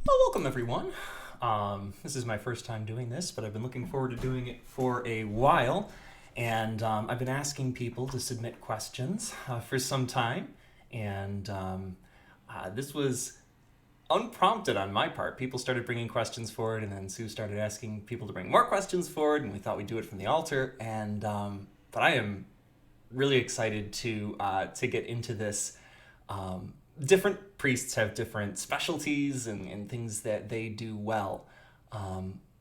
Well, welcome everyone. This is my first time doing this, but I've been looking forward to doing it for a while. And I've been asking people to submit questions for some time. And this was unprompted on my part. People started bringing questions forward, and then Sue started asking people to bring more questions forward, and we thought we'd do it from the altar. And but I am really excited to get into this. Different priests have different specialties and things that they do well,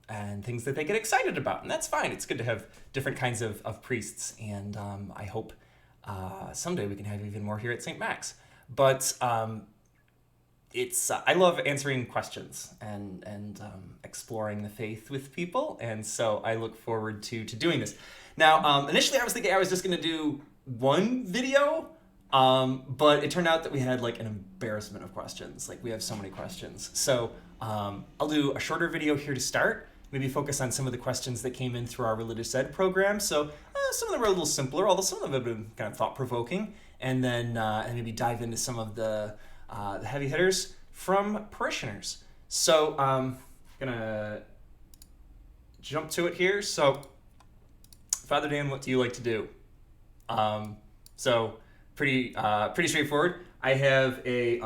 and things that they get excited about, and that's fine. It's good to have different kinds of priests, and I hope someday we can have even more here at St. Max. But it's I love answering questions and exploring the faith with people, and so I look forward to doing this. Now, initially I was thinking I was just going to do one video, but it turned out that we had like an embarrassment of questions. Like we have so many questions. So I'll do a shorter video here to start, maybe focus on some of the questions that came in through our religious ed program. So some of them are a little simpler, although some of them have been kind of thought-provoking, and then and maybe dive into some of the heavy hitters from parishioners. So I'm gonna jump to it here. So Father Dan, what do you like to do? So pretty straightforward. I have a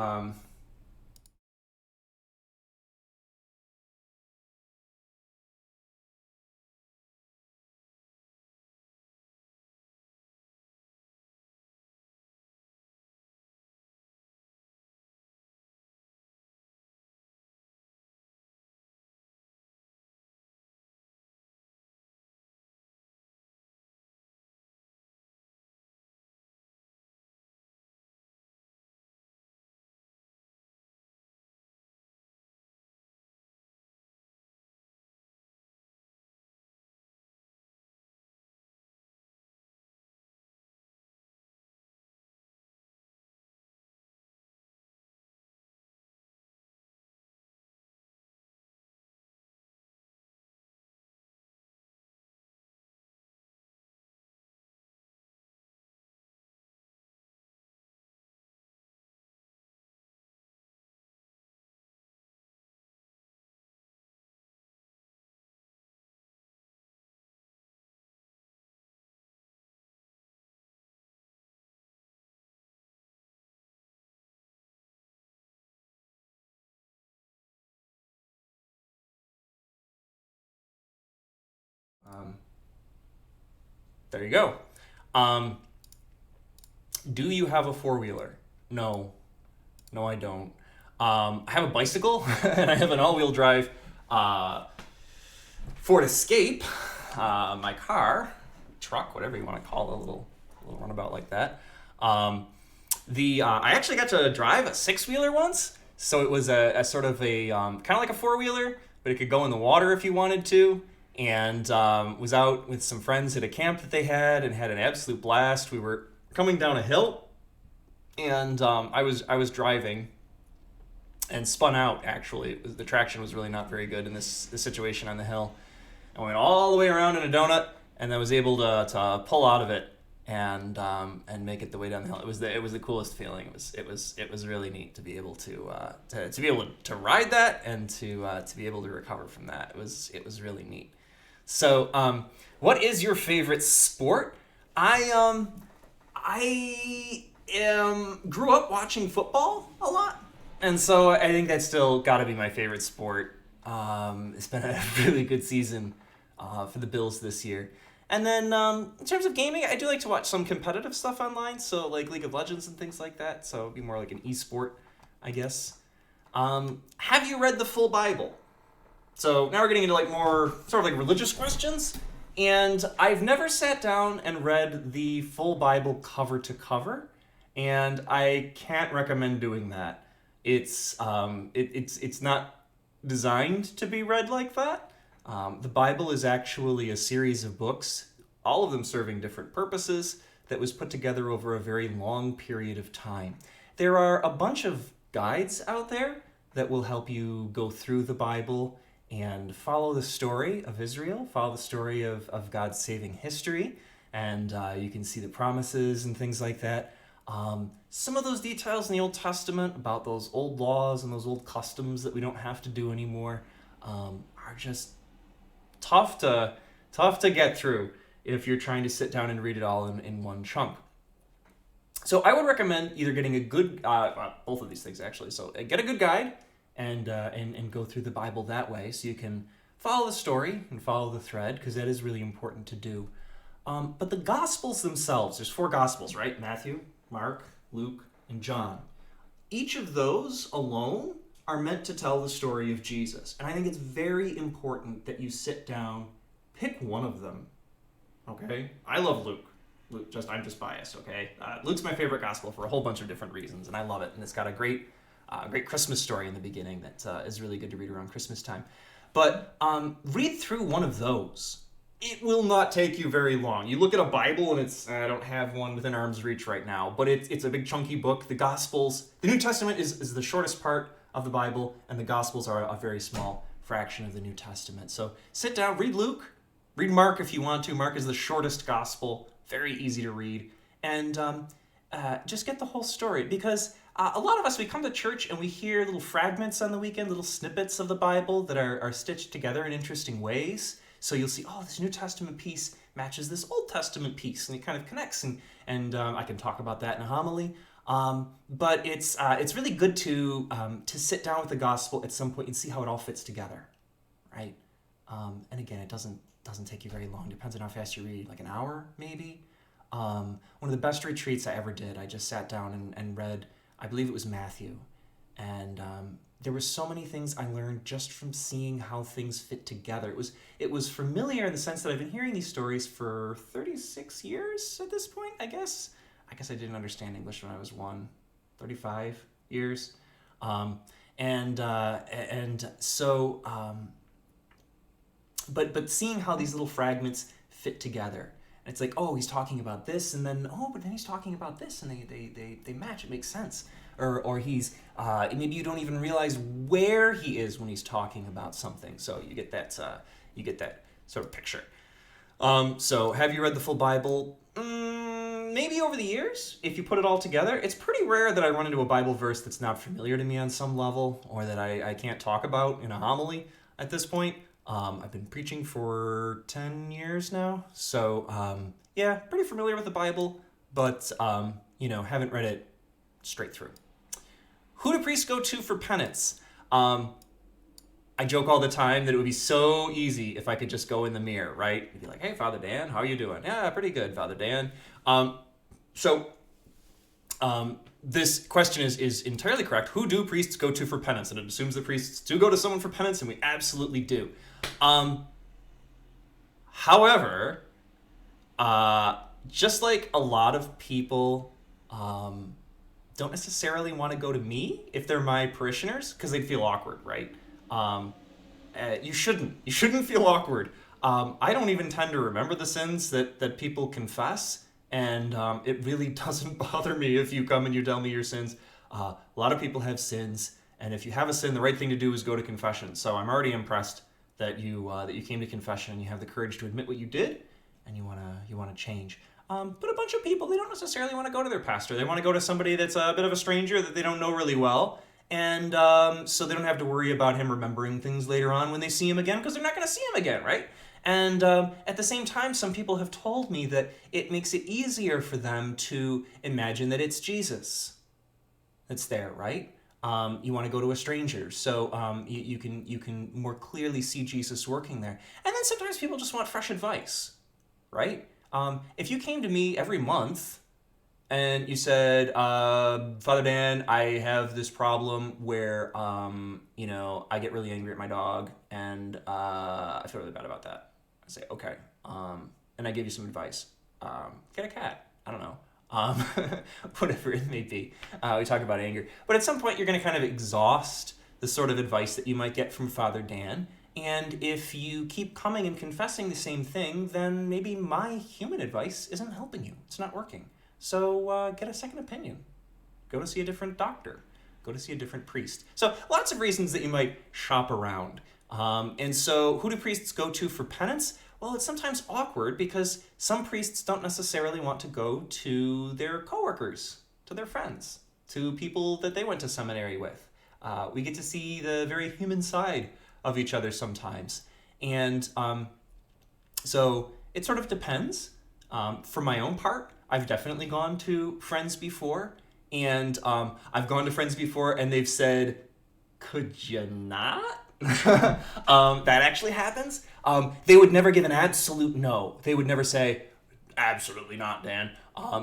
there you go. Um, do you have a four-wheeler? No, I don't. I have a bicycle and I have an all-wheel drive Ford Escape, my car, truck, whatever you want to call it, a little runabout like that. I actually got to drive a six-wheeler once, so it was a sort of a kind of like a four-wheeler, but it could go in the water if you wanted to. And was out with some friends at a camp that they had and had an absolute blast. We were coming down a hill, and I was driving and spun out. Actually, the traction was really not very good in this situation on the hill. I went all the way around in a donut, and then was able to pull out of it and make it the way down the hill. It was the coolest feeling. It was really neat to be able to be able to ride that and to be able to recover from that. It was really neat. So, what is your favorite sport? I grew up watching football a lot, and so I think that's still got to be my favorite sport. It's been a really good season for the Bills this year. And then in terms of gaming, I do like to watch some competitive stuff online, so like League of Legends and things like that. So it'd be more like an esport, I guess. Have you read the full Bible? So now we're getting into like more sort of like religious questions. And I've never sat down and read the full Bible cover to cover, and I can't recommend doing that. It's not designed to be read like that. The Bible is actually a series of books, all of them serving different purposes, that was put together over a very long period of time. There are a bunch of guides out there that will help you go through the Bible and follow the story of Israel, follow the story of God's saving history, and you can see the promises and things like that. Some of those details in the Old Testament about those old laws and those old customs that we don't have to do anymore are just tough to get through if you're trying to sit down and read it all in one chunk. So I would recommend either getting a good, both of these things actually. So get a good guide and go through the Bible that way, so you can follow the story and follow the thread, because that is really important to do. But the Gospels themselves, there's 4 Gospels, right? Matthew, Mark, Luke, and John. Each of those alone are meant to tell the story of Jesus. And I think it's very important that you sit down, pick one of them, okay? I love Luke. I'm just biased, okay? Luke's my favorite gospel for a whole bunch of different reasons, and I love it. And it's got a great Christmas story in the beginning that is really good to read around Christmas time. But read through one of those. It will not take you very long. You look at a Bible, and I don't have one within arm's reach right now, but it's a big chunky book. The Gospels, the New Testament is the shortest part of the Bible, and the Gospels are a very small fraction of the New Testament. So sit down, read Luke, read Mark if you want to. Mark is the shortest gospel, very easy to read, and just get the whole story, because a lot of us, we come to church and we hear little fragments on the weekend, little snippets of the Bible that are stitched together in interesting ways. So you'll see, this New Testament piece matches this Old Testament piece, and it kind of connects, and I can talk about that in a homily. But it's really good to sit down with the gospel at some point and see how it all fits together, right? And again, it doesn't take you very long. Depends on how fast you read, like an hour maybe. One of the best retreats I ever did, I just sat down and read, I believe it was Matthew, and there were so many things I learned just from seeing how things fit together. It was familiar in the sense that I've been hearing these stories for 36 years at this point, I guess. I didn't understand English when I was 35 years. But seeing how these little fragments fit together. And it's like, he's talking about this, and then, but then he's talking about this, and they match, it makes sense. Or he's, maybe you don't even realize where he is when he's talking about something. So you get that sort of picture. So have you read the full Bible? Maybe over the years, if you put it all together. It's pretty rare that I run into a Bible verse that's not familiar to me on some level, or that I can't talk about in a homily at this point. I've been preaching for 10 years now, so pretty familiar with the Bible, but haven't read it straight through. Who do priests go to for penance? I joke all the time that it would be so easy if I could just go in the mirror, right? You'd be like, "Hey, Father Dan, how are you doing?" "Yeah, pretty good, Father Dan." This question is entirely correct. Who do priests go to for penance? And it assumes that priests do go to someone for penance, and we absolutely do. However, just like a lot of people don't necessarily want to go to me if they're my parishioners, because they'd feel awkward, right? You shouldn't feel awkward. I don't even tend to remember the sins that people confess, and it really doesn't bother me if you come and you tell me your sins. A lot of people have sins, and if you have a sin, the right thing to do is go to confession. So I'm already impressed that you came to confession and you have the courage to admit what you did, and you wanna change. But a bunch of people, they don't necessarily want to go to their pastor. They want to go to somebody that's a bit of a stranger that they don't know really well, and so they don't have to worry about him remembering things later on when they see him again, because they're not going to see him again, right? And at the same time, some people have told me that it makes it easier for them to imagine that it's Jesus that's there, right? You want to go to a stranger, so you can more clearly see Jesus working there. And then sometimes people just want fresh advice, right? If you came to me every month and you said, "Father Dan, I have this problem where I get really angry at my dog, and I feel really bad about that," I say, "Okay," and I give you some advice. Get a cat. I don't know. Whatever it may be. We talk about anger. But at some point, you're going to kind of exhaust the sort of advice that you might get from Father Dan. And if you keep coming and confessing the same thing, then maybe my human advice isn't helping you. It's not working. So get a second opinion. Go to see a different doctor. Go to see a different priest. So lots of reasons that you might shop around. And so who do priests go to for penance? Well, it's sometimes awkward because some priests don't necessarily want to go to their coworkers to their friends, to people that they went to seminary with. We get to see the very human side of each other sometimes. And so it sort of depends. For my own part, I've definitely gone to friends before, and I've gone to friends before and they've said, could you not? That actually happens. They would never give an absolute no. They would never say, absolutely not, Dan,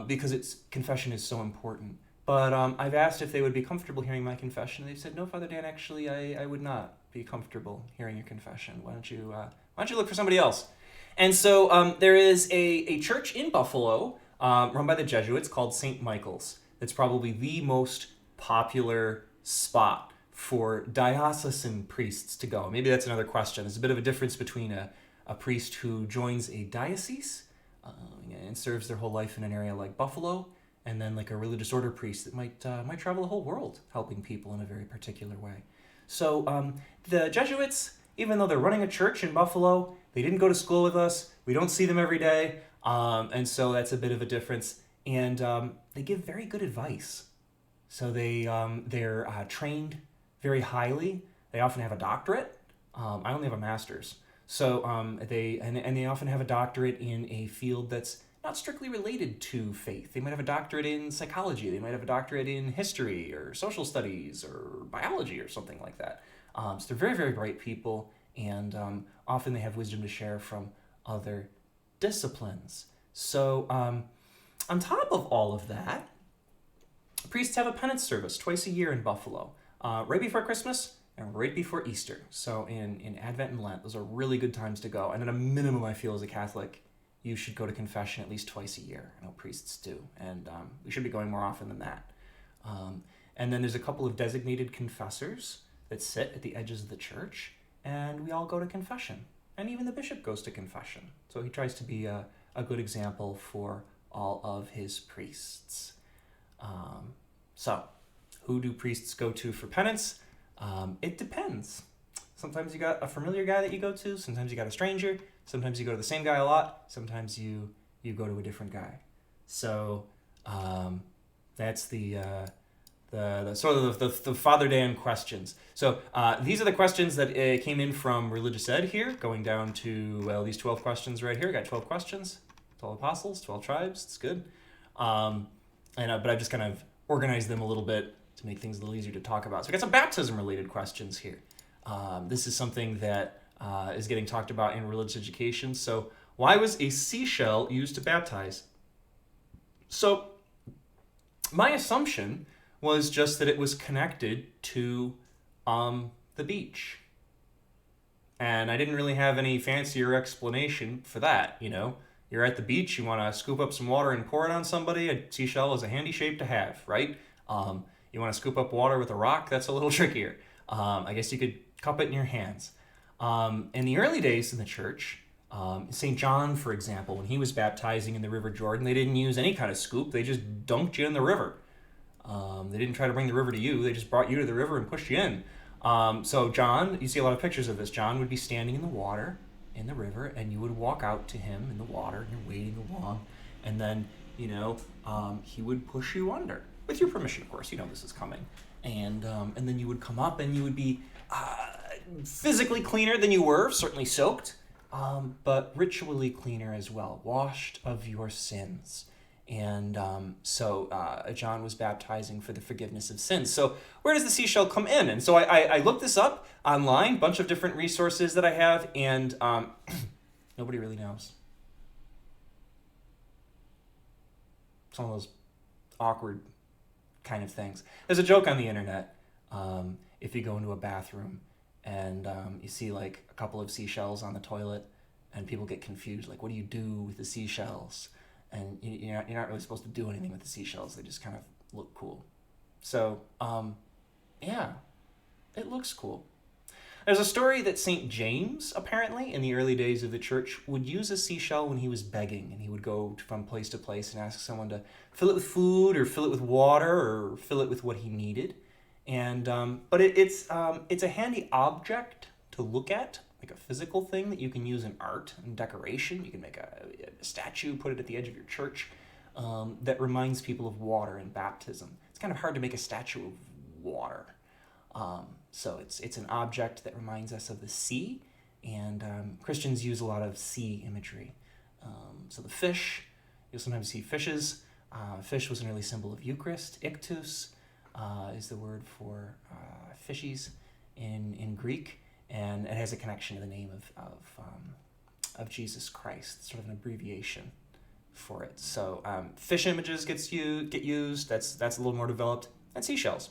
because confession is so important. But I've asked if they would be comfortable hearing my confession, and they've said, no, Father Dan, actually, I would not be comfortable hearing your confession. Why don't you look for somebody else? And so there is a church in Buffalo run by the Jesuits called St. Michael's. It's probably the most popular spot for diocesan priests to go. Maybe that's another question. There's a bit of a difference between a priest who joins a diocese and serves their whole life in an area like Buffalo, and then like a religious order priest that might travel the whole world helping people in a very particular way. So the Jesuits, even though they're running a church in Buffalo, they didn't go to school with us. We don't see them every day, and so that's a bit of a difference. And they give very good advice. So they're trained very highly. They often have a doctorate. I only have a master's. So they often have a doctorate in a field that's not strictly related to faith. They might have a doctorate in psychology. They might have a doctorate in history or social studies or biology or something like that. So they're very, very bright people, and often they have wisdom to share from other disciplines. So on top of all of that, priests have a penance service twice a year in Buffalo, right before Christmas and right before Easter. So in Advent and Lent, those are really good times to go. And at a minimum, I feel as a Catholic, you should go to confession at least twice a year. I know priests do, and we should be going more often than that. And then there's a couple of designated confessors that sit at the edges of the church, and we all go to confession. And even the bishop goes to confession. So he tries to be a good example for all of his priests. So who do priests go to for penance? It depends. Sometimes you got a familiar guy that you go to, sometimes you got a stranger, sometimes you go to the same guy a lot, sometimes you go to a different guy. So that's the sort of the Father Dan questions. So these are the questions that came in from Religious Ed here, going down to these 12 questions right here. Got 12 questions, 12 apostles, 12 tribes. It's good. But I've just kind of organized them a little bit to make things a little easier to talk about. So I got some baptism-related questions here. This is something that is getting talked about in religious education. So why was a seashell used to baptize? So my assumption was just that it was connected to the beach. And I didn't really have any fancier explanation for that, you know. You're at the beach, you want to scoop up some water and pour it on somebody, a seashell is a handy shape to have, right? You want to scoop up water with a rock, that's a little trickier. I guess you could cup it in your hands. In the early days in the church, St. John, for example, when he was baptizing in the River Jordan, they didn't use any kind of scoop, they just dunked you in the river. They didn't try to bring the river to you, they just brought you to the river and pushed you in. So John, you see a lot of pictures of this, John would be standing in the water, in the river, and you would walk out to him in the water, and you're wading along, and then, he would push you under. With your permission, of course, you know this is coming. And then you would come up, and you would be physically cleaner than you were, certainly soaked, but ritually cleaner as well, washed of your sins. And so John was baptizing for the forgiveness of sins. So where does the seashell come in? And so I looked this up online, bunch of different resources that I have, and nobody really knows. It's one of those awkward kind of things. There's a joke on the internet. If you go into a bathroom and you see like a couple of seashells on the toilet, and people get confused, like, what do you do with the seashells? And you're not really supposed to do anything with the seashells. They just kind of look cool. So, yeah, it looks cool. There's a story that St. James, apparently, in the early days of the church, would use a seashell when he was begging, and he would go from place to place and ask someone to fill it with food, or fill it with water, or fill it with what he needed. And but it's a handy object to look at, like a physical thing that you can use in art and decoration. You can make a statue, put it at the edge of your church. that reminds people of water in baptism. It's kind of hard to make a statue of water. So it's an object that reminds us of the sea, and Christians use a lot of sea imagery. So the fish, you'll sometimes see fishes. Fish was an early symbol of Eucharist. Ictus is the word for fishies in Greek, and it has a connection to the name of Jesus Christ, sort of an abbreviation for it. So fish images get used. That's a little more developed. And seashells.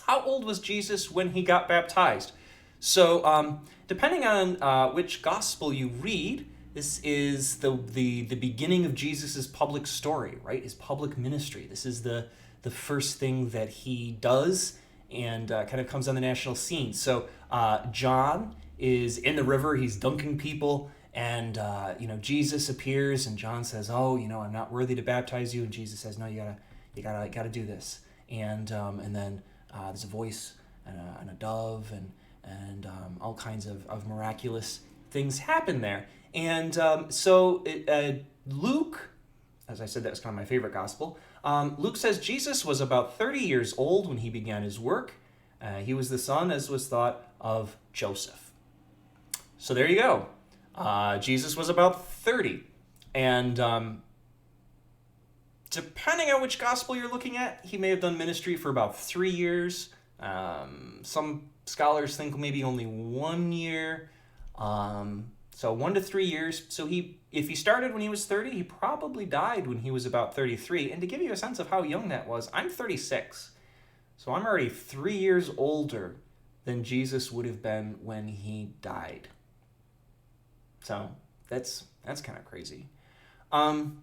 How old was Jesus when he got baptized? So depending on which gospel you read, this is the beginning of Jesus' public story, right? His public ministry. This is the first thing that he does and kind of comes on the national scene. So John is in the river. He's dunking people. And, Jesus appears and John says, I'm not worthy to baptize you. And Jesus says, no, you gotta do this. And then there's a voice and a dove and all kinds of miraculous things happen there. And so Luke, as I said, that was kind of my favorite gospel. Luke says Jesus was about 30 years old when he began his work. He was the son, as was thought, of Joseph. So there you go. Jesus was about 30. And depending on which gospel you're looking at, he may have done ministry for about 3 years. Some scholars think maybe only 1 year. So 1 to 3 years. So if he started when he was 30, he probably died when he was about 33. And to give you a sense of how young that was, I'm 36. So I'm already 3 years older than Jesus would have been when he died. So that's kind of crazy. And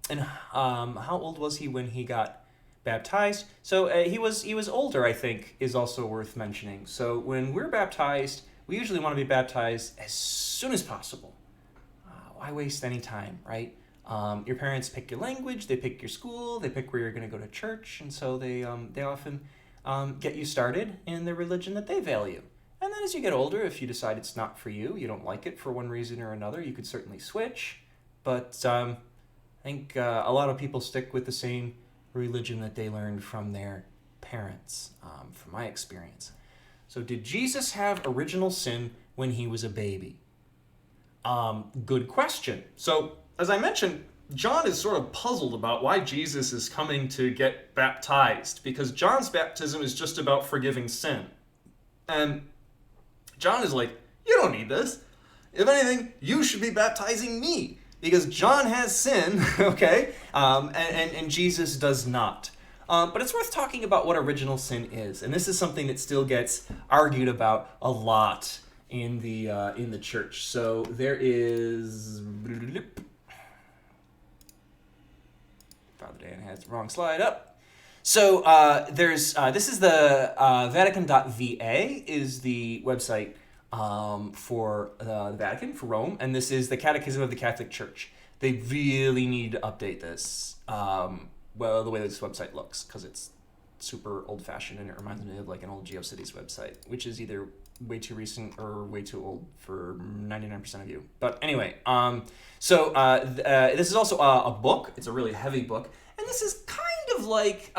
how old was he when he got baptized? So he was older, I think, is also worth mentioning. So when we're baptized, we usually want to be baptized as soon as possible. Why waste any time, right? Your parents pick your language, they pick your school, they pick where you're going to go to church, and so they often get you started in the religion that they value. And then as you get older, if you decide it's not for you, you don't like it for one reason or another, you could certainly switch. But I think a lot of people stick with the same religion that they learned from their parents, from my experience. So did Jesus have original sin when he was a baby? Good question. So as I mentioned, John is sort of puzzled about why Jesus is coming to get baptized, because John's baptism is just about forgiving sin. And John is like, you don't need this. If anything, you should be baptizing me, because John has sin, okay? And Jesus does not. But it's worth talking about what original sin is. And this is something that still gets argued about a lot in the church. So there is... Father Dan has the wrong slide up. So this is the Vatican.va is the website for the Vatican, for Rome, and this is the Catechism of the Catholic Church. They really need to update this, the way this website looks, because it's super old-fashioned and it reminds me of like an old GeoCities website, which is either way too recent or way too old for 99% of you. But anyway, this is also a book. It's a really heavy book. And this is kind of like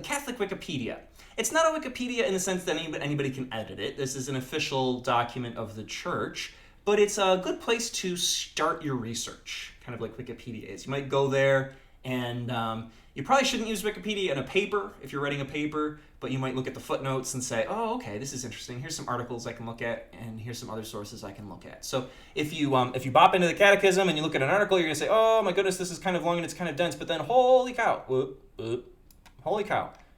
Catholic Wikipedia. It's not a Wikipedia in the sense that anybody can edit it. This is an official document of the church, but it's a good place to start your research, kind of like Wikipedia is. You might go there, and you probably shouldn't use Wikipedia in a paper if you're writing a paper, but you might look at the footnotes and say, oh, okay, this is interesting. Here's some articles I can look at, and here's some other sources I can look at. So if you bop into the Catechism and you look at an article, you're going to say, oh my goodness, this is kind of long and it's kind of dense, but then holy cow,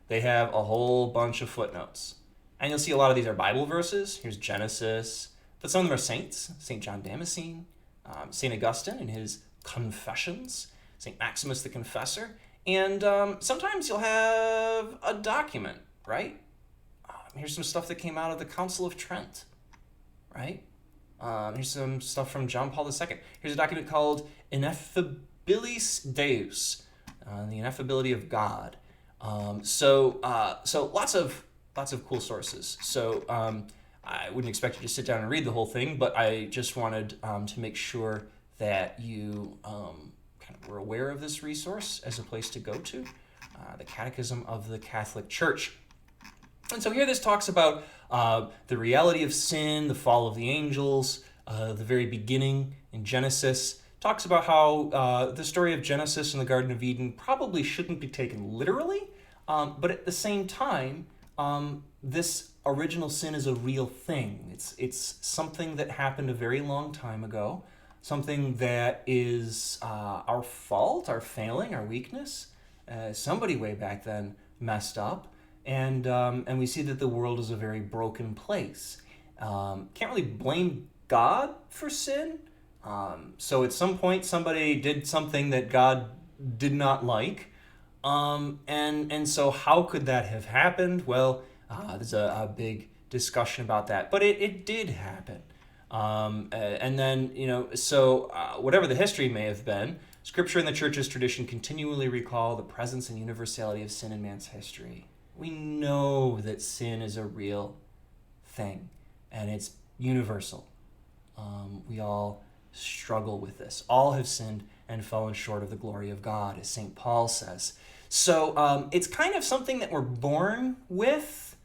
they have a whole bunch of footnotes. And you'll see a lot of these are Bible verses. Here's Genesis, but some of them are saints. St. John Damascene, St. Augustine in his Confessions, St. Maximus the Confessor, and sometimes you'll have a document, right? Here's some stuff that came out of the Council of Trent, right? Here's some stuff from John Paul II. Here's a document called Ineffabilis Deus, the ineffability of God. So lots of cool sources. So I wouldn't expect you to sit down and read the whole thing, but I just wanted to make sure that you kind we're aware of this resource as a place to go to, the Catechism of the Catholic Church. And so here this talks about the reality of sin, the fall of the angels, the very beginning in Genesis. Talks about how the story of Genesis and the Garden of Eden probably shouldn't be taken literally, but at the same time, this original sin is a real thing. It's something that happened a very long time ago, something that is our fault, our failing, our weakness. Somebody way back then messed up, and we see that the world is a very broken place. Can't really blame God for sin. So at some point somebody did something that God did not like. And so how could that have happened? Well, there's a big discussion about that, but it did happen. And then, so whatever the history may have been, Scripture and the Church's tradition continually recall the presence and universality of sin in man's history. We know that sin is a real thing, and it's universal. We all struggle with this. All have sinned and fallen short of the glory of God, as St. Paul says. So it's kind of something that we're born with,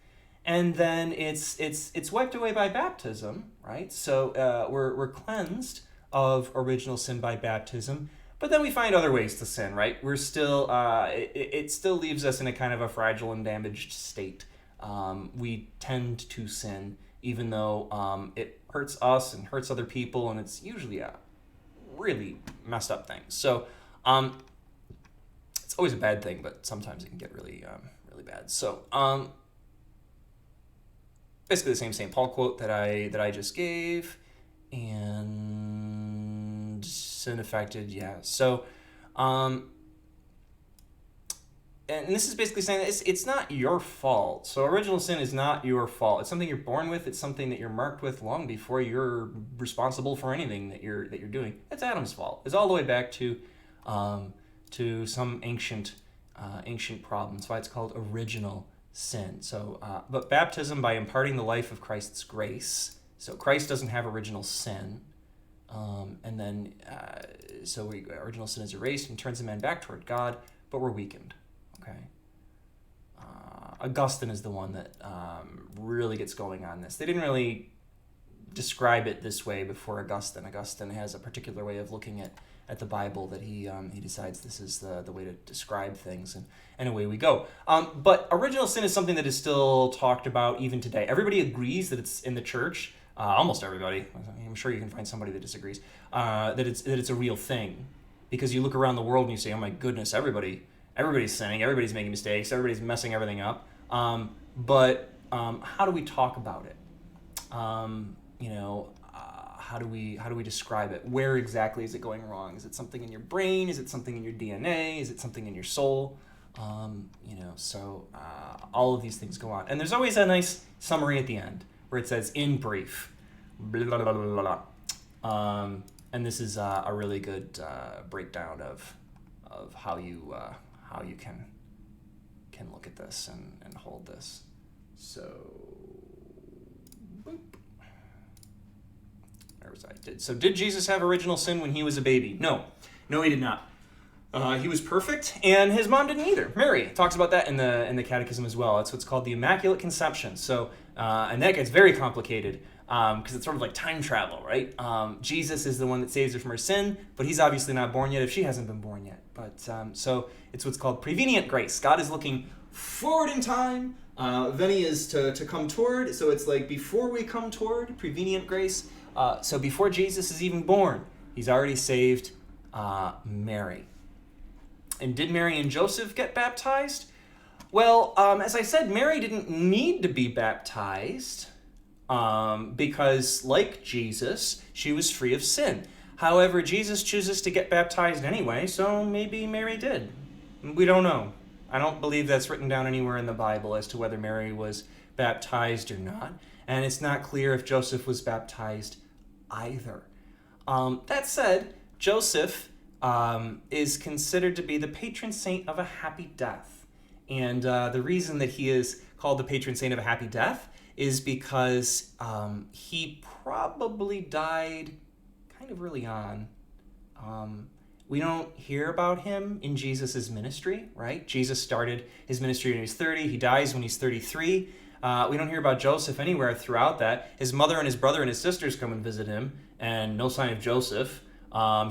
and then it's wiped away by baptism, right? So we're cleansed of original sin by baptism, but then we find other ways to sin, right? We're still it still leaves us in a kind of a fragile and damaged state. We tend to sin, even though it hurts us and hurts other people, and it's usually a really messed up thing. So it's always a bad thing, but sometimes it can get really bad. So basically the same St. Paul quote that I just gave, and sin affected, yeah. So and this is basically saying that it's not your fault. So original sin is not your fault. It's something you're born with. It's something that you're marked with long before you're responsible for anything that you're doing. It's Adam's fault. It's all the way back to some ancient problem. That's why it's called original sin. So, but baptism, by imparting the life of Christ's grace. So Christ doesn't have original sin, and then original sin is erased and turns the man back toward God, but we're weakened. Okay. Augustine is the one that really gets going on this. They didn't really describe it this way before Augustine. Augustine has a particular way of looking at the Bible that he decides this is the way to describe things, and away we go. But original sin is something that is still talked about even today. Everybody agrees that it's in the church. Almost everybody. I'm sure you can find somebody that disagrees. That it's a real thing, because you look around the world and you say, oh my goodness, everybody's sinning, everybody's making mistakes, everybody's messing everything up. But how do we talk about it? How do we describe it? Where exactly is it going wrong? Is it something in your brain? Is it something in your DNA? Is it something in your soul? So all of these things go on. And there's always a nice summary at the end where it says, in brief, blah, blah, blah, blah, blah. And this is a really good breakdown of how you can look at this and hold this. So, boop. Where was I? Did Jesus have original sin when he was a baby? No, he did not. He was perfect, and his mom didn't either. Mary talks about that in the Catechism as well. That's what's called the Immaculate Conception. So, and that gets very complicated because it's sort of like time travel, right? Jesus is the one that saves her from her sin, but he's obviously not born yet if she hasn't been born yet. But so it's what's called prevenient grace. God is looking forward in time. Then he is to come toward. So it's like before we come toward, prevenient grace. So before Jesus is even born, he's already saved Mary. And did Mary and Joseph get baptized? Well, as I said, Mary didn't need to be baptized because, like Jesus, she was free of sin. However, Jesus chooses to get baptized anyway, so maybe Mary did. We don't know. I don't believe that's written down anywhere in the Bible as to whether Mary was baptized or not. And it's not clear if Joseph was baptized either. That said, Joseph is considered to be the patron saint of a happy death. And the reason that he is called the patron saint of a happy death is because he probably died kind of early on. We don't hear about him in Jesus' ministry, right? Jesus started his ministry when he was 30. He dies when he's 33. We don't hear about Joseph anywhere throughout that. His mother and his brother and his sisters come and visit him, and no sign of Joseph.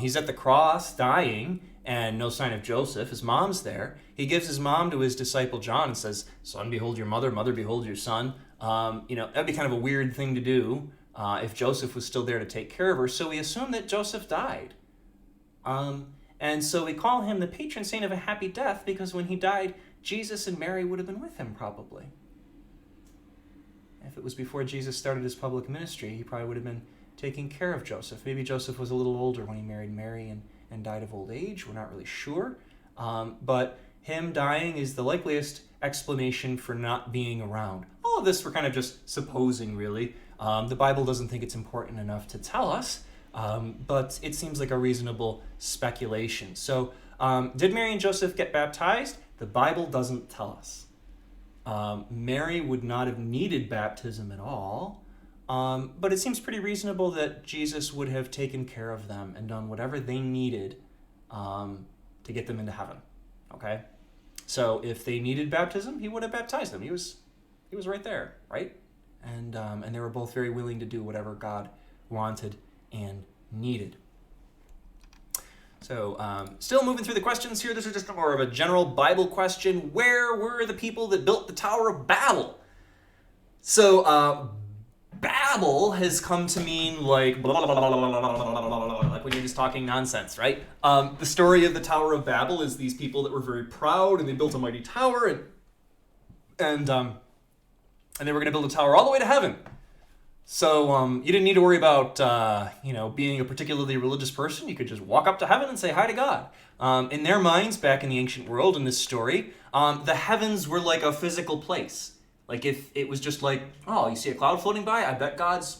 He's at the cross dying, and no sign of Joseph. His mom's there. He gives his mom to his disciple John and says, "Son, behold your mother. Mother, behold your son." That'd be kind of a weird thing to do if Joseph was still there to take care of her. So we assume that Joseph died. And so we call him the patron saint of a happy death because when he died, Jesus and Mary would have been with him probably. If it was before Jesus started his public ministry, he probably would have been taking care of Joseph. Maybe Joseph was a little older when he married Mary and died of old age. We're not really sure. But him dying is the likeliest explanation for not being around. All of this we're kind of just supposing, really. The Bible doesn't think it's important enough to tell us, but it seems like a reasonable speculation. So, did Mary and Joseph get baptized? The Bible doesn't tell us. Mary would not have needed baptism at all, but it seems pretty reasonable that Jesus would have taken care of them and done whatever they needed to get them into heaven. Okay? So if they needed baptism, he would have baptized them. He was right there, right? And they were both very willing to do whatever God wanted and needed. So, still moving through the questions here. This is just more of a general Bible question. Where were the people that built the Tower of Babel? So, Babel has come to mean like blah, blah, blah, blah, blah, blah, blah, blah, like when you're just talking nonsense, right? The story of the Tower of Babel is these people that were very proud and they built a mighty tower and they were going to build a tower all the way to heaven. So you didn't need to worry about being a particularly religious person. You could just walk up to heaven and say hi to God. In their minds, back in the ancient world, in this story, the heavens were like a physical place. Like if it was just like, oh, you see a cloud floating by? I bet God's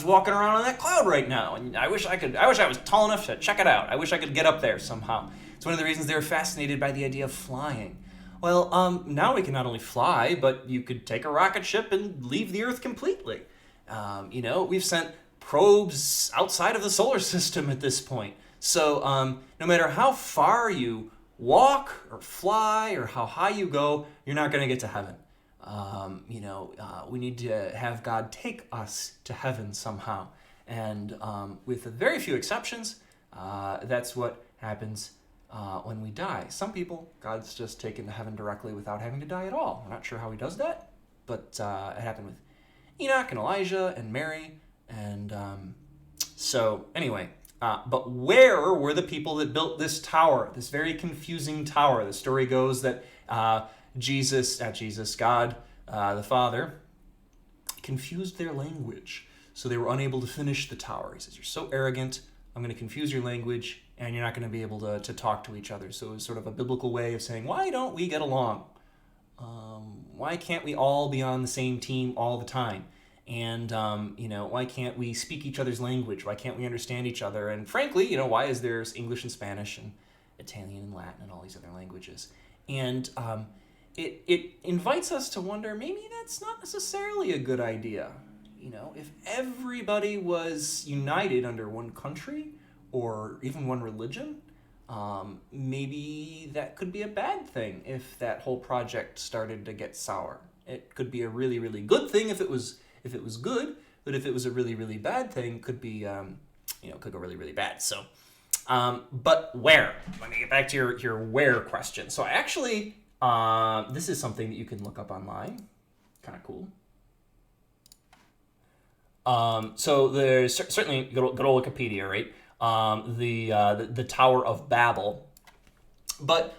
walking around on that cloud right now. And I wish I was tall enough to check it out. I wish I could get up there somehow. It's one of the reasons they were fascinated by the idea of flying. Well, now we can not only fly, but you could take a rocket ship and leave the Earth completely. We've sent probes outside of the solar system at this point. So no matter how far you walk or fly or how high you go, you're not going to get to heaven. We need to have God take us to heaven somehow. And with very few exceptions, that's what happens when we die. Some people, God's just taken to heaven directly without having to die at all. I'm not sure how he does that, but it happened with Enoch and Elijah and Mary. And but where were the people that built this tower, this very confusing tower? The story goes that God, the Father, confused their language. So they were unable to finish the tower. He says, "You're so arrogant, I'm going to confuse your language, and you're not going to be able to talk to each other." So it was sort of a biblical way of saying, why don't we get along? Why can't we all be on the same team all the time? And, why can't we speak each other's language? Why can't we understand each other? And frankly, why is there English and Spanish and Italian and Latin and all these other languages? And it invites us to wonder, maybe that's not necessarily a good idea. If everybody was united under one country or even one religion, maybe that could be a bad thing if that whole project started to get sour. It could be a really, really good thing if it was good, but if it was a really, really bad thing, could be, could go really, really bad. So, but where? Let me get back to your where question. So actually, this is something that you can look up online. Kind of cool. So there's certainly good old Wikipedia, right? The Tower of Babel. But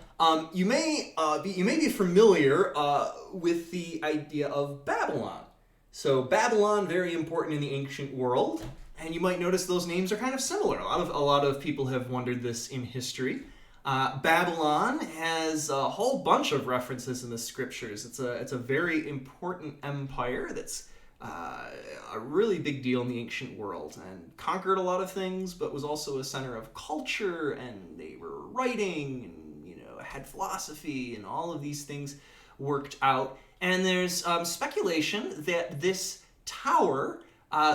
you may be familiar with the idea of Babylon. So Babylon, very important in the ancient world, and you might notice those names are kind of similar. A lot of people have wondered this in history. Babylon has a whole bunch of references in the scriptures. It's a very important empire that's a really big deal in the ancient world and conquered a lot of things, but was also a center of culture, and they were writing and had philosophy, and all of these things worked out. And there's speculation that this tower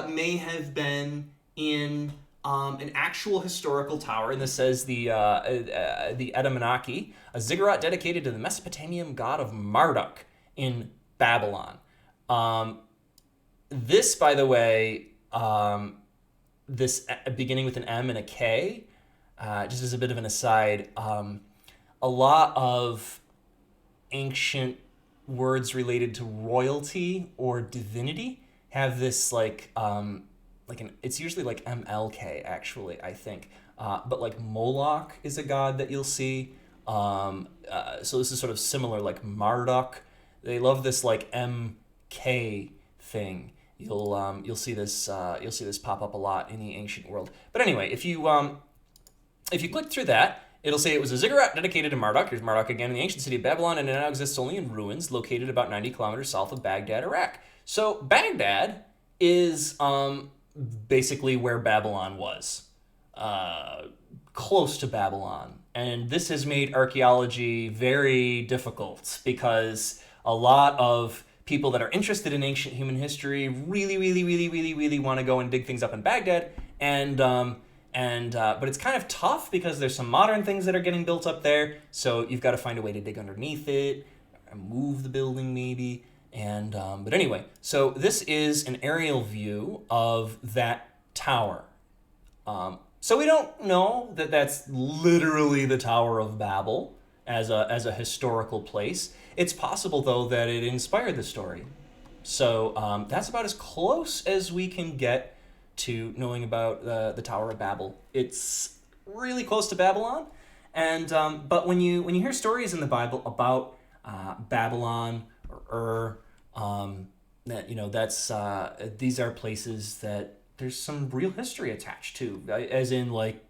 may have been in an actual historical tower, and this says the Edamanaki, a ziggurat dedicated to the Mesopotamian god of Marduk in Babylon. This, by the way, this beginning with an M and a K, just as a bit of an aside, a lot of ancient words related to royalty or divinity have this it's usually like MLK actually, I think. But like Moloch is a god that you'll see. So this is sort of similar, like Marduk. They love this like MK thing. You'll see this pop up a lot in the ancient world. But anyway, if you click through that, it'll say it was a ziggurat dedicated to Marduk. Here's Marduk again, in the ancient city of Babylon, and it now exists only in ruins, located about 90 kilometers south of Baghdad, Iraq. So Baghdad is basically where Babylon was, close to Babylon. And this has made archaeology very difficult because a lot of people that are interested in ancient human history really want to go and dig things up in Baghdad. But it's kind of tough because there's some modern things that are getting built up there. So you've got to find a way to dig underneath it, and move the building maybe. But anyway, so this is an aerial view of that tower. So we don't know that that's literally the Tower of Babel as a historical place. It's possible, though, that it inspired the story. So that's about as close as we can get to knowing about the Tower of Babel. It's really close to Babylon, but when you hear stories in the Bible about Babylon or these are places that there's some real history attached to, as in like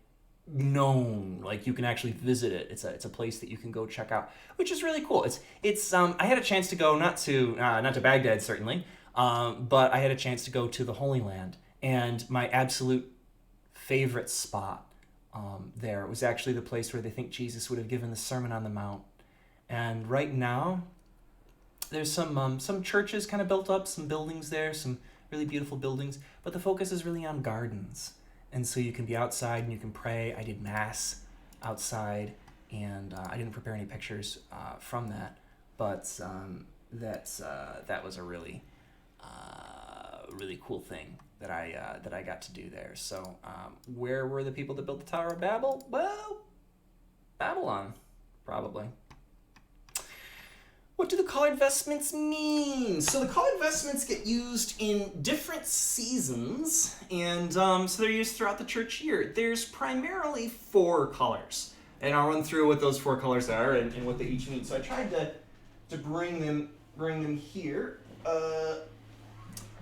known, like you can actually visit it. It's a place that you can go check out, which is really cool. It's I had a chance to go not to Baghdad certainly, but I had a chance to go to the Holy Land. And my absolute favorite spot there was actually the place where they think Jesus would have given the Sermon on the Mount. And right now, there's some churches kind of built up, some buildings there, some really beautiful buildings, but the focus is really on gardens. And so you can be outside and you can pray. I did Mass outside, and I didn't prepare any pictures from that, but that was a really cool thing that I got to do there. So where were the people that built the Tower of Babel? Well, Babylon, probably. What do the colored vestments mean? So the colored vestments get used in different seasons, and so they're used throughout the church year. There's primarily 4 colors, and I'll run through what those 4 colors are and what they each mean. So I tried to bring them here.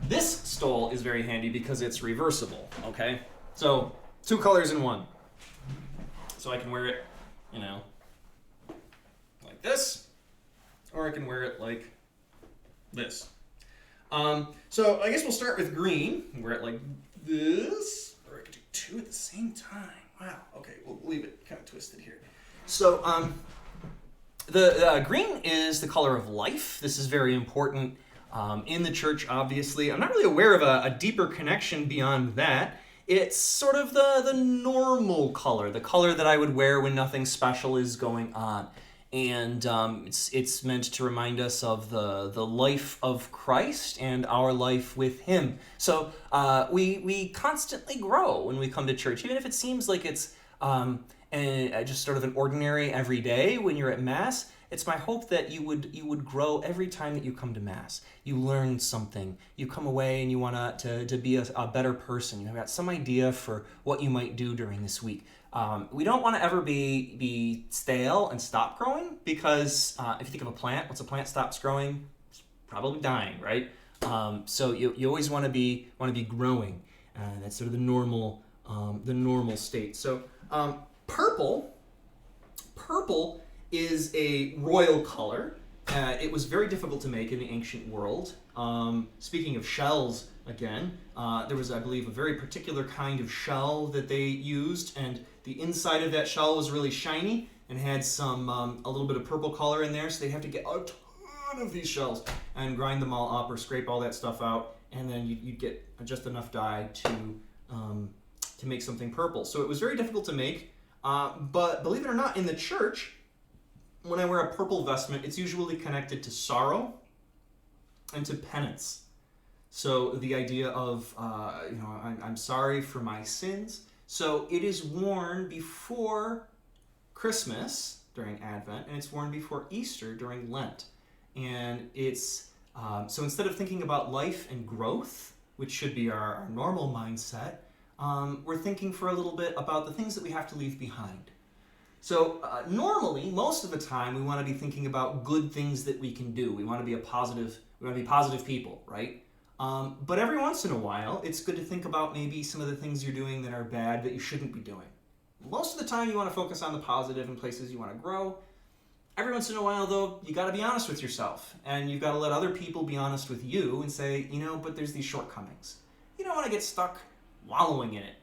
This stole is very handy because it's reversible, okay? So 2 colors in one. So I can wear it, like this, or I can wear it like this. So I guess we'll start with green and wear it like this, or I could do 2 at the same time. Wow, okay, we'll leave it kind of twisted here. So the green is the color of life. This is very important in the church, obviously. I'm not really aware of a deeper connection beyond that. It's sort of the normal color, the color that I would wear when nothing special is going on. And it's meant to remind us of the life of Christ and our life with Him. So we constantly grow when we come to church, even if it seems like it's just sort of an ordinary everyday when you're at Mass. It's my hope that you would grow every time that you come to Mass. You learn something. You come away and you want to be a better person. You've got some idea for what you might do during this week. We don't want to ever be stale and stop growing, because if you think of a plant, once a plant stops growing, it's probably dying, right? So you always want to be growing. That's sort of the normal state. So purple is a royal color. It was very difficult to make in the ancient world. Speaking of shells, again, there was, I believe, a very particular kind of shell that they used, and the inside of that shell was really shiny and had a little bit of purple color in there, so they'd have to get a ton of these shells and grind them all up or scrape all that stuff out, and then you'd get just enough dye to make something purple. So it was very difficult to make, but believe it or not, in the church, when I wear a purple vestment, it's usually connected to sorrow and to penance. So the idea of, I'm sorry for my sins. So it is worn before Christmas during Advent, and it's worn before Easter during Lent. And it's, so instead of thinking about life and growth, which should be our normal mindset, we're thinking for a little bit about the things that we have to leave behind. So normally, most of the time, we want to be thinking about good things that we can do. We want to be positive people, right? But every once in a while, it's good to think about maybe some of the things you're doing that are bad that you shouldn't be doing. Most of the time, you want to focus on the positive and places you want to grow. Every once in a while, though, you got to be honest with yourself, and you've got to let other people be honest with you and say, but there's these shortcomings. You don't want to get stuck wallowing in it,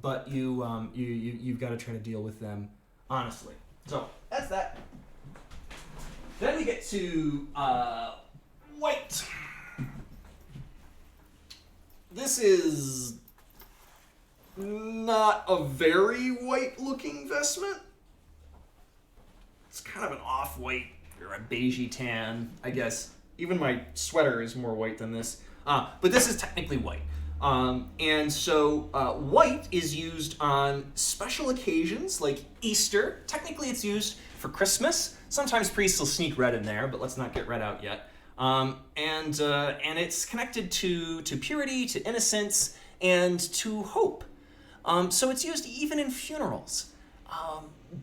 but you've got to try to deal with them honestly. So that's that. Then we get to white. This is not a very white-looking vestment. It's kind of an off-white or a beigey tan, I guess. Even my sweater is more white than this. But this is technically white. And so white is used on special occasions like Easter. Technically it's used for Christmas. Sometimes priests will sneak red in there, but let's not get red out yet. And it's connected to purity, to innocence, and to hope. So it's used even in funerals.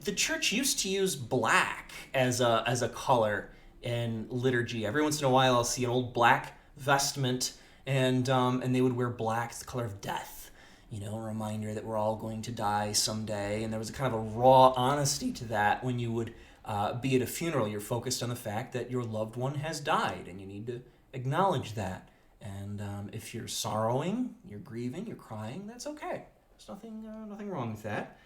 The church used to use black as a color in liturgy. Every once in a while, I'll see an old black vestment, and they would wear black. It's the color of death, a reminder that we're all going to die someday. And there was a kind of a raw honesty to that when you would be at a funeral. You're focused on the fact that your loved one has died, and you need to acknowledge that. And if you're sorrowing, you're grieving, you're crying, that's okay. There's nothing wrong with that.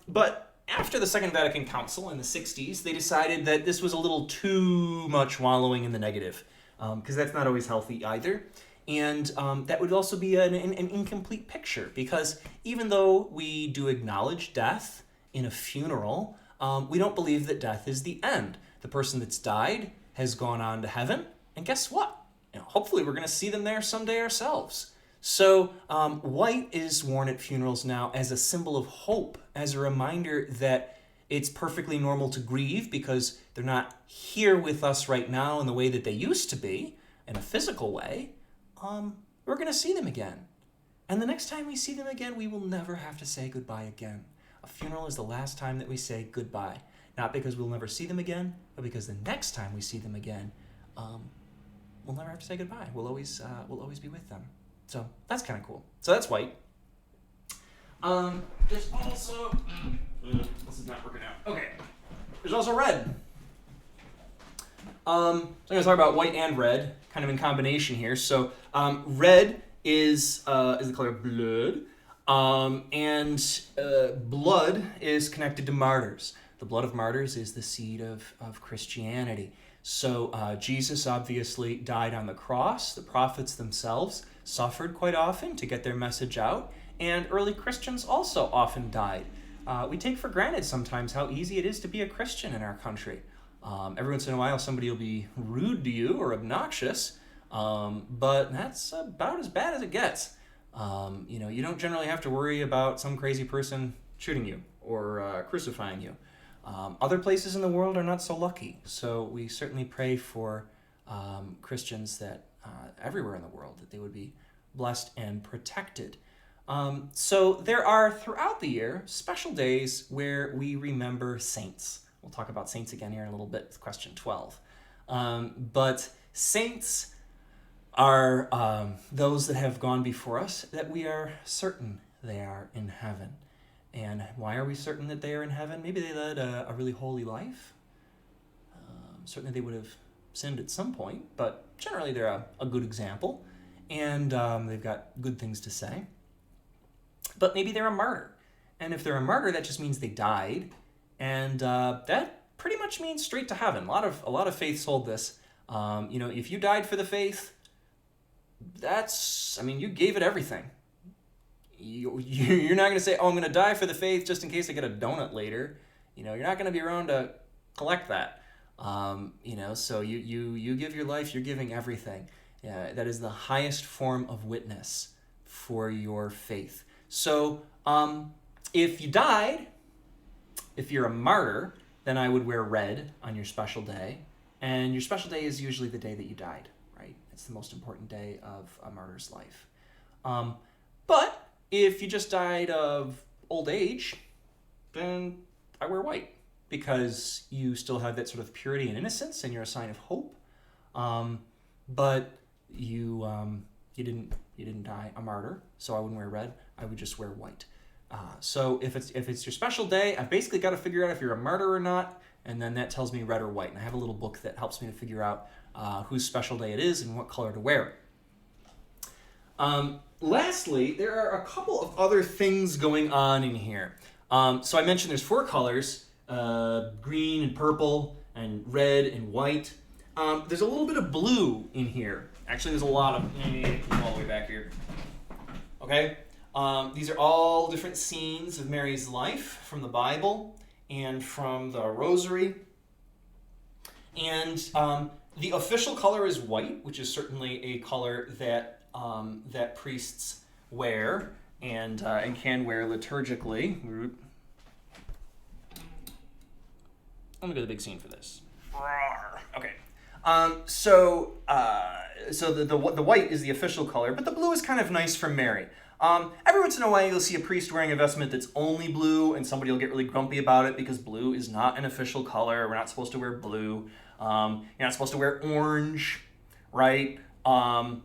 But after the Second Vatican Council in the 60s, they decided that this was a little too much wallowing in the negative, because that's not always healthy either. And that would also be an incomplete picture, because even though we do acknowledge death in a funeral, we don't believe that death is the end. The person that's died has gone on to heaven, and guess what? Hopefully we're going to see them there someday ourselves. So white is worn at funerals now as a symbol of hope, as a reminder that it's perfectly normal to grieve because they're not here with us right now in the way that they used to be, in a physical way. We're going to see them again. And the next time we see them again, we will never have to say goodbye again. A funeral is the last time that we say goodbye. Not because we'll never see them again, but because the next time we see them again, we'll never have to say goodbye. We'll always be with them. So that's kind of cool. So that's white. There's also... this is not working out. Okay. There's also red. So I'm going to talk about white and red, kind of in combination here. So red is the color of blood. And blood is connected to martyrs. The blood of martyrs is the seed of Christianity. So Jesus obviously died on the cross. The prophets themselves suffered quite often to get their message out. And early Christians also often died. We take for granted sometimes how easy it is to be a Christian in our country. Every once in a while somebody will be rude to you or obnoxious, but that's about as bad as it gets. You don't generally have to worry about some crazy person shooting you or crucifying you. Other places in the world are not so lucky, so we certainly pray for Christians that everywhere in the world, that they would be blessed and protected. So there are, throughout the year, special days where we remember saints. We'll talk about saints again here in a little bit, with question 12. But saints are those that have gone before us, that we are certain they are in heaven. And why are we certain that they are in heaven? Maybe they led a really holy life. Certainly they would have sinned at some point, but generally they're a good example. And they've got good things to say. But maybe they're a martyr. And if they're a martyr, that just means they died. And that pretty much means straight to heaven. A lot of faiths hold this. If you died for the faith, you gave it everything. you're not going to say, oh, I'm going to die for the faith just in case I get a donut later. You're not going to be around to collect that. So you give your life, you're giving everything. That is the highest form of witness for your faith. So if you died, if you're a martyr, then I would wear red on your special day. And your special day is usually the day that you died, right? It's the most important day of a martyr's life. But if you just died of old age, then I wear white because you still have that sort of purity and innocence, and you're a sign of hope. But you didn't die a martyr, so I wouldn't wear red. I would just wear white. So if it's your special day, I've basically got to figure out if you're a martyr or not, and then that tells me red or white. And I have a little book that helps me to figure out whose special day it is and what color to wear. Lastly, there are a couple of other things going on in here. So I mentioned there's 4 colors, green and purple and red and white. There's a little bit of blue in here. Actually, there's a lot of, all the way back here. Okay? These are all different scenes of Mary's life from the Bible and from the Rosary. And the official color is white, which is certainly a color that priests wear and can wear liturgically. Let me go to the big scene for this. Okay. So the white is the official color, but the blue is kind of nice for Mary. Every once in a while, you'll see a priest wearing a vestment that's only blue, and somebody will get really grumpy about it because blue is not an official color. We're not supposed to wear blue. You're not supposed to wear orange, right? But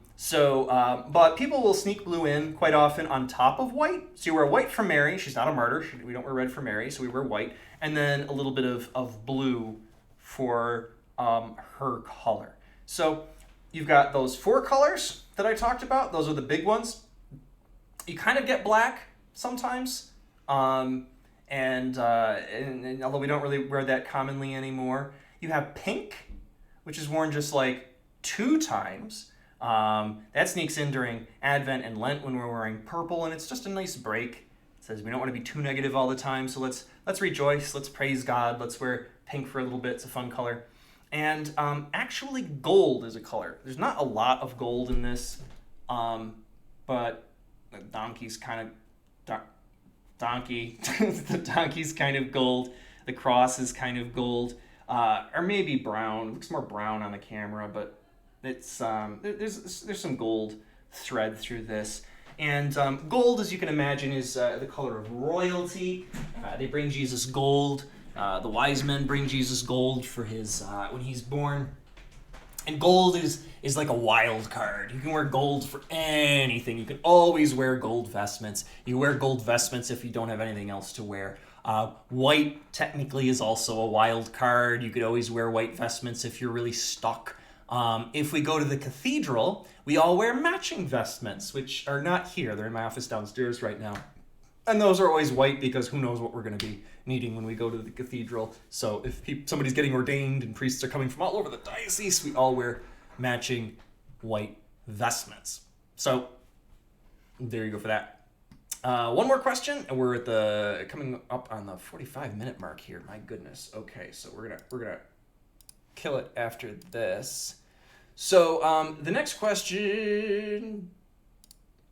people will sneak blue in quite often on top of white. So you wear white for Mary. She's not a martyr. We don't wear red for Mary, so we wear white. And then a little bit of blue for her color. So you've got those 4 colors that I talked about. Those are the big ones. You kind of get black sometimes. And although we don't really wear that commonly anymore. You have pink, which is worn just like 2 times. That sneaks in during Advent and Lent when we're wearing purple, and it's just a nice break. It says we don't want to be too negative all the time, so let's rejoice, let's praise God, let's wear pink for a little bit. It's a fun color. And actually gold is a color. There's not a lot of gold in this, but the donkey's kind of the donkey's kind of gold. The cross is kind of gold, or maybe brown. It looks more brown on the camera, but it's there's some gold thread through this. And gold, as you can imagine, is the color of royalty. They bring Jesus gold. The wise men bring Jesus gold for his when he's born. And gold is like a wild card. You can wear gold for anything. You can always wear gold vestments. You wear gold vestments if you don't have anything else to wear. White technically is also a wild card. You could always wear white vestments if you're really stuck. If we go to the cathedral, we all wear matching vestments, which are not here. They're in my office downstairs right now. And those are always white because who knows what we're going to be needing when we go to the cathedral. So if somebody's getting ordained and priests are coming from all over the diocese, we all wear matching white vestments. So there you go for that. One more question, and we're at coming up on the 45-minute mark here. My goodness. Okay, so we're gonna kill it after this. So the next question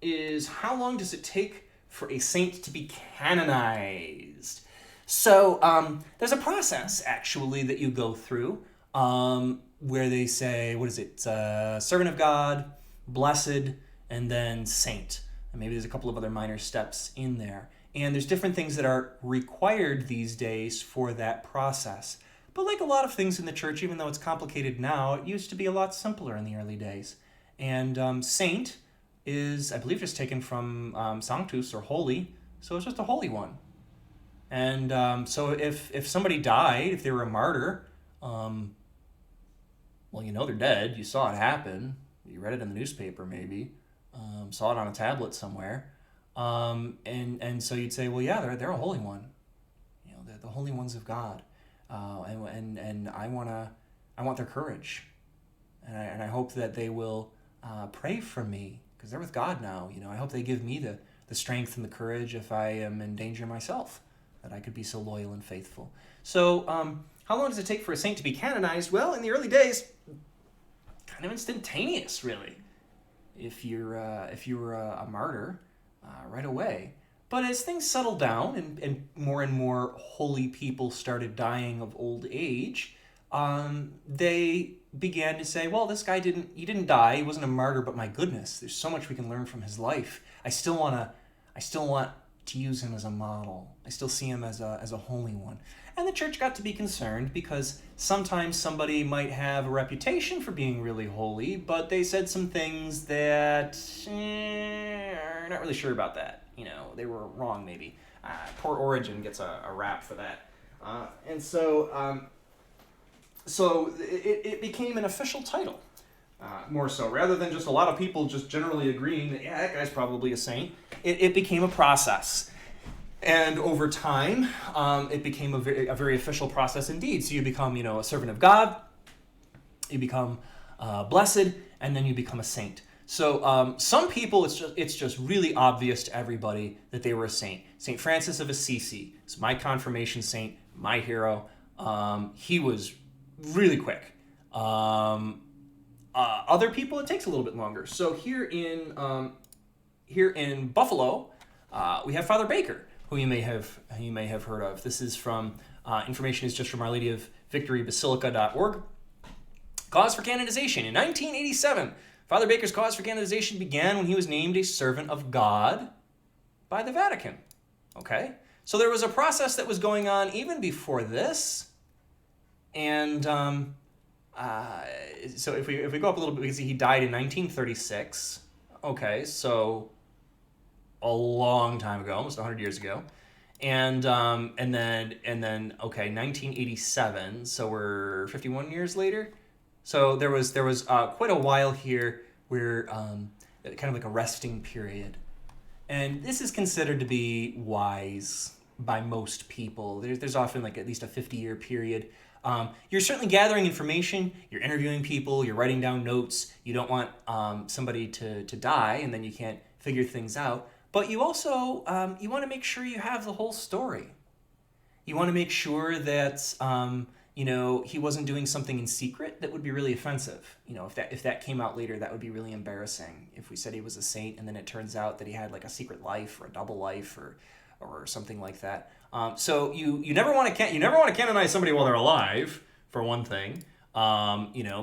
is, how long does it take for a saint to be canonized? So there's a process, actually, that you go through where they say, what is it? Servant of God, blessed, and then saint. And maybe there's a couple of other minor steps in there. And there's different things that are required these days for that process. But like a lot of things in the church, even though it's complicated now, it used to be a lot simpler in the early days. And saint is, I believe, just taken from sanctus, or holy, so it's just a holy one. And so if somebody died, if they were a martyr, well, you know they're dead. You saw it happen. You read it in the newspaper, maybe. Saw it on a tablet somewhere. And so you'd say, well, yeah, they're a holy one. You know, they're the holy ones of God. And I want their courage. And I hope that they will pray for me, because they're with God now. You know, I hope they give me the strength and the courage if I am in danger myself, that I could be so loyal and faithful. So how long does it take for a saint to be canonized? Well, in the early days, kind of instantaneous, really. If you were a martyr, right away. But as things settled down and more holy people started dying of old age, they began to say, well, this guy didn't die, he wasn't a martyr, but my goodness, there's so much we can learn from his life. I still want to use him as a model. I still see him as a holy one. And the church got to be concerned because sometimes somebody might have a reputation for being really holy, but they said some things that are not really sure about that. They were wrong maybe. Poor Origen gets a rap for that. And so it became an official title, more so. Rather than just a lot of people just generally agreeing that, yeah, that guy's probably a saint, it became a process. And over time, it became a very official process indeed. So you become, a servant of God, you become blessed, and then you become a saint. So some people, it's just really obvious to everybody that they were a saint. Saint Francis of Assisi is my confirmation saint, my hero. He was really quick. Other people, it takes a little bit longer. So here in Buffalo, we have Father Baker, who you may have heard of. This is from information is just from Our Lady of Victory Basilica.org. Cause for canonization in 1987. Father Baker's cause for canonization began when he was named a servant of God by the Vatican. Okay, so there was a process that was going on even before this, and so if we go up a little bit, because he died in 1936. Okay, so a long time ago, almost 100 years ago, and then 1987. So we're 51 years later. So there was quite a while here where kind of like a resting period, and this is considered to be wise by most people. There's often like at least a 50-year period. You're certainly gathering information, you're interviewing people, you're writing down notes. You don't want somebody to die and then you can't figure things out. But you also you want to make sure you have the whole story. You want to make sure that he wasn't doing something in secret that would be really offensive. If that came out later, that would be really embarrassing. If we said he was a saint and then it turns out that he had like a secret life or a double life or something like that. So you never want to canonize somebody while they're alive, for one thing,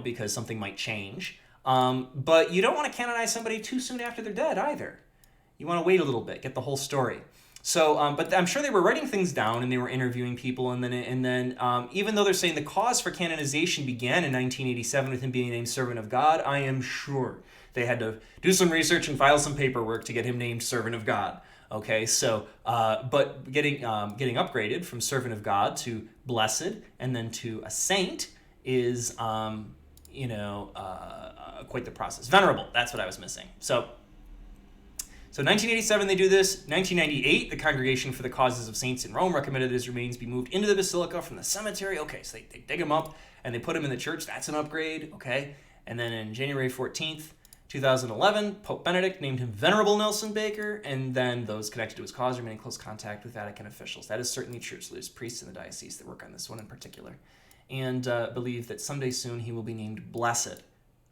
because something might change. But you don't want to canonize somebody too soon after they're dead either. You want to wait a little bit, get the whole story. So, but I'm sure they were writing things down and they were interviewing people, and then even though they're saying the cause for canonization began in 1987 with him being named Servant of God, I am sure they had to do some research and file some paperwork to get him named Servant of God. Okay, so but getting upgraded from Servant of God to Blessed and then to a saint is quite the process. Venerable, that's what I was missing. So 1987 they do this. 1998, the Congregation for the Causes of Saints in Rome recommended his remains be moved into the basilica from the cemetery. Okay, so they dig him up and they put him in the church. That's an upgrade. Okay, and then in January 14th, 2011, Pope Benedict named him Venerable Nelson Baker, and then those connected to his cause remain in close contact with Vatican officials. That is certainly true. So there's priests in the diocese that work on this one in particular, and believe that someday soon he will be named Blessed.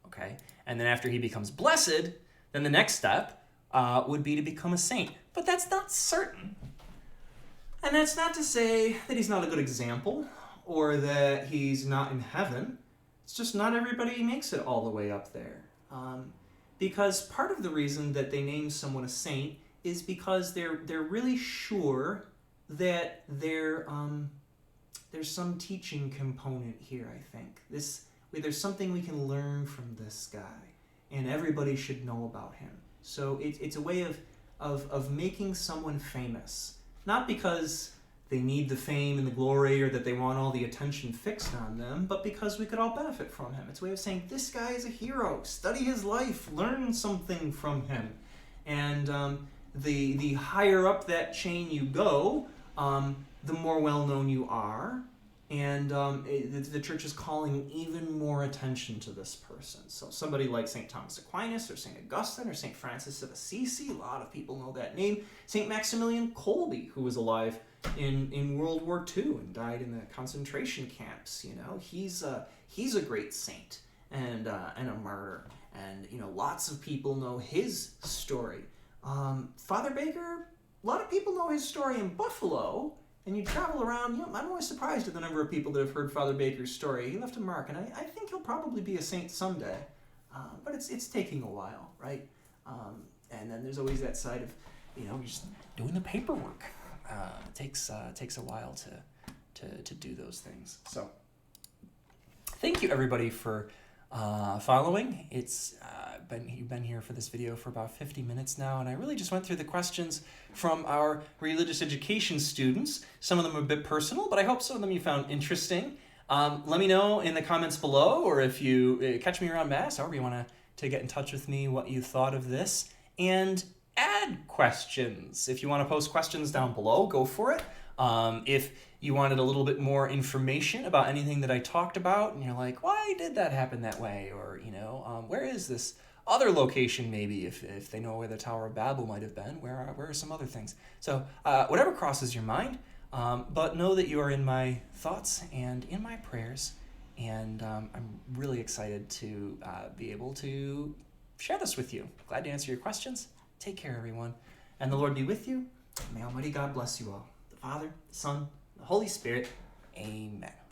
Okay, and then after he becomes Blessed, then the next step would be to become a saint. But that's not certain. And that's not to say that he's not a good example or that he's not in heaven. It's just not everybody makes it all the way up there. Because part of the reason that they name someone a saint is because they're really sure that there's some teaching component here, I think. There's something we can learn from this guy, and everybody should know about him. So it's a way of making someone famous, not because they need the fame and the glory or that they want all the attention fixed on them, but because we could all benefit from him. It's a way of saying, this guy is a hero, study his life, learn something from him. And the higher up that chain you go, the more well-known you are, And the church is calling even more attention to this person. So somebody like St. Thomas Aquinas or St. Augustine or St. Francis of Assisi, a lot of people know that name. St. Maximilian Kolbe, who was alive in World War II and died in the concentration camps. He's a great saint and a martyr. And lots of people know his story. Father Baker, a lot of people know his story in Buffalo. And you travel around, I'm always surprised at the number of people that have heard Father Baker's story. He left a mark, and I think he'll probably be a saint someday. But it's taking a while, right? And then there's always that side of, just doing the paperwork. It takes a while to do those things. So, thank you everybody for following. You've been here for this video for about 50 minutes now, and I really just went through the questions from our religious education students. Some of them are a bit personal, but I hope some of them you found interesting. Let me know in the comments below, or if you catch me around Mass, however you want to get in touch with me, what you thought of this, and add questions. If you want to post questions down below, go for it. If you wanted a little bit more information about anything that I talked about, and you're like, why did that happen that way? Or, where is this other location maybe, if they know where the Tower of Babel might have been, where are some other things? So whatever crosses your mind, but know that you are in my thoughts and in my prayers, and I'm really excited to be able to share this with you. Glad to answer your questions. Take care, everyone, and the Lord be with you. May Almighty God bless you all. The Father, the Son, the Holy Spirit. Amen.